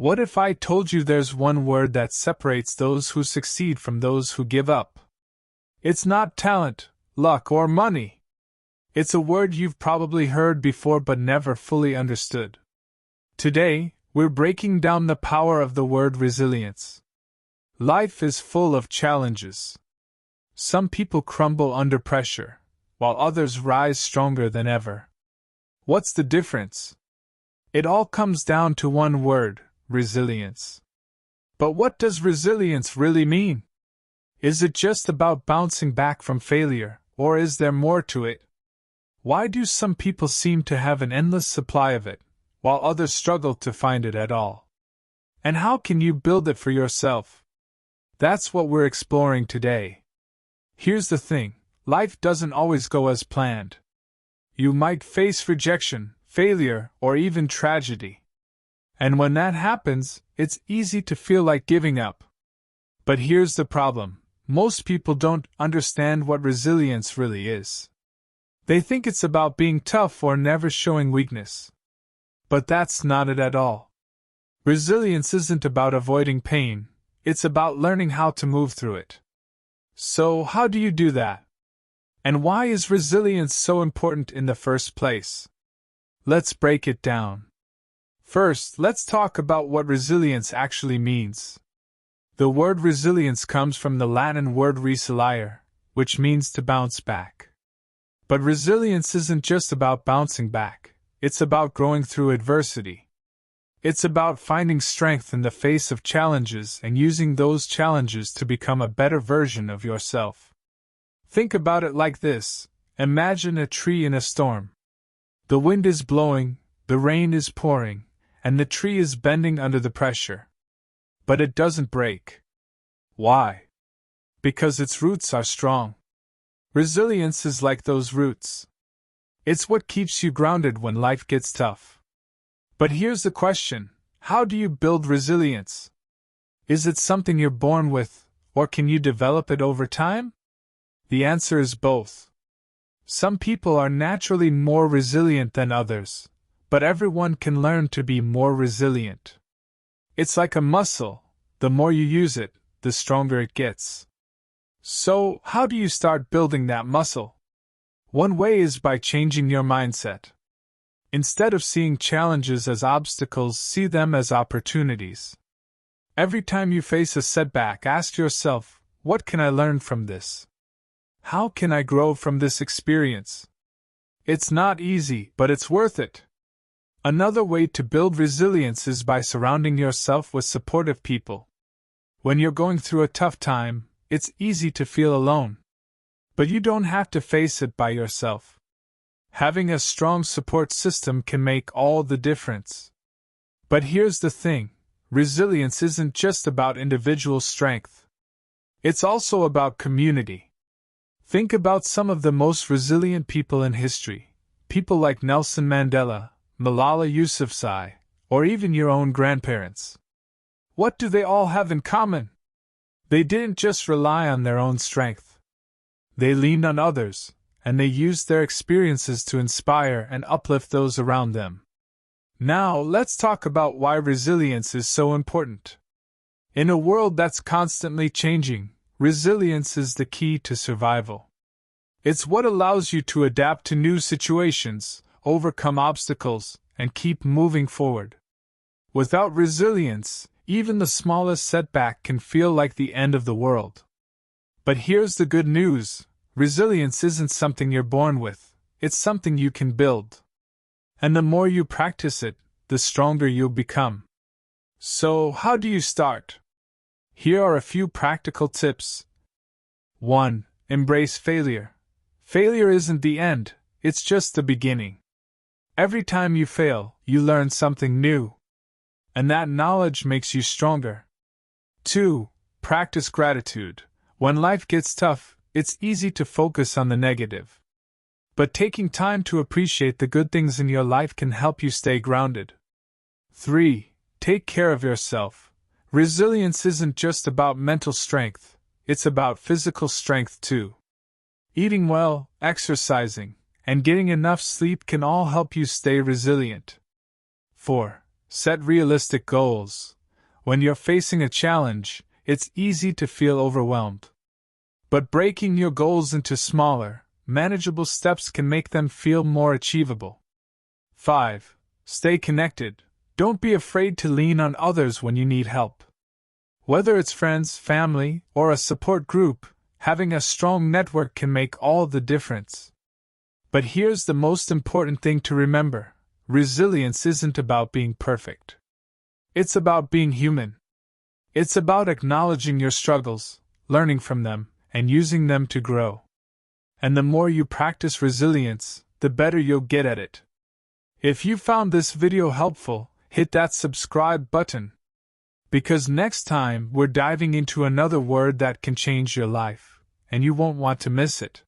What if I told you there's one word that separates those who succeed from those who give up? It's not talent, luck, or money. It's a word you've probably heard before but never fully understood. Today, we're breaking down the power of the word resilience. Life is full of challenges. Some people crumble under pressure, while others rise stronger than ever. What's the difference? It all comes down to one word: resilience. But what does resilience really mean? Is it just about bouncing back from failure, or is there more to it? Why do some people seem to have an endless supply of it, while others struggle to find it at all? And how can you build it for yourself? That's what we're exploring today. Here's the thing: life doesn't always go as planned. You might face rejection, failure, or even tragedy. And when that happens, it's easy to feel like giving up. But here's the problem: most people don't understand what resilience really is. They think it's about being tough or never showing weakness. But that's not it at all. Resilience isn't about avoiding pain, it's about learning how to move through it. So, how do you do that? And why is resilience so important in the first place? Let's break it down. First, let's talk about what resilience actually means. The word resilience comes from the Latin word resiliere, which means to bounce back. But resilience isn't just about bouncing back, it's about growing through adversity. It's about finding strength in the face of challenges and using those challenges to become a better version of yourself. Think about it like this: imagine a tree in a storm. The wind is blowing, the rain is pouring, and the tree is bending under the pressure. But it doesn't break. Why? Because its roots are strong. Resilience is like those roots. It's what keeps you grounded when life gets tough. But here's the question: how do you build resilience? Is it something you're born with, or can you develop it over time? The answer is both. Some people are naturally more resilient than others, but everyone can learn to be more resilient. It's like a muscle: the more you use it, the stronger it gets. So, how do you start building that muscle? One way is by changing your mindset. Instead of seeing challenges as obstacles, see them as opportunities. Every time you face a setback, ask yourself, what can I learn from this? How can I grow from this experience? It's not easy, but it's worth it. Another way to build resilience is by surrounding yourself with supportive people. When you're going through a tough time, it's easy to feel alone. But you don't have to face it by yourself. Having a strong support system can make all the difference. But here's the thing: resilience isn't just about individual strength. It's also about community. Think about some of the most resilient people in history. People like Nelson Mandela, Malala Yousafzai, or even your own grandparents. What do they all have in common? They didn't just rely on their own strength. They leaned on others, and they used their experiences to inspire and uplift those around them. Now, let's talk about why resilience is so important. In a world that's constantly changing, resilience is the key to survival. It's what allows you to adapt to new situations, overcome obstacles, and keep moving forward. Without resilience, even the smallest setback can feel like the end of the world. But here's the good news: resilience isn't something you're born with, it's something you can build. And the more you practice it, the stronger you'll become. So, how do you start? Here are a few practical tips. 1. Embrace failure. Failure isn't the end, it's just the beginning. Every time you fail, you learn something new. And that knowledge makes you stronger. 2. Practice gratitude. When life gets tough, it's easy to focus on the negative. But taking time to appreciate the good things in your life can help you stay grounded. 3. Take care of yourself. Resilience isn't just about mental strength, it's about physical strength too. Eating well, exercising, and getting enough sleep can all help you stay resilient. 4. Set realistic goals. When you're facing a challenge, it's easy to feel overwhelmed. But breaking your goals into smaller, manageable steps can make them feel more achievable. 5. Stay connected. Don't be afraid to lean on others when you need help. Whether it's friends, family, or a support group, having a strong network can make all the difference. But here's the most important thing to remember: resilience isn't about being perfect. It's about being human. It's about acknowledging your struggles, learning from them, and using them to grow. And the more you practice resilience, the better you'll get at it. If you found this video helpful, hit that subscribe button. Because next time we're diving into another word that can change your life, and you won't want to miss it.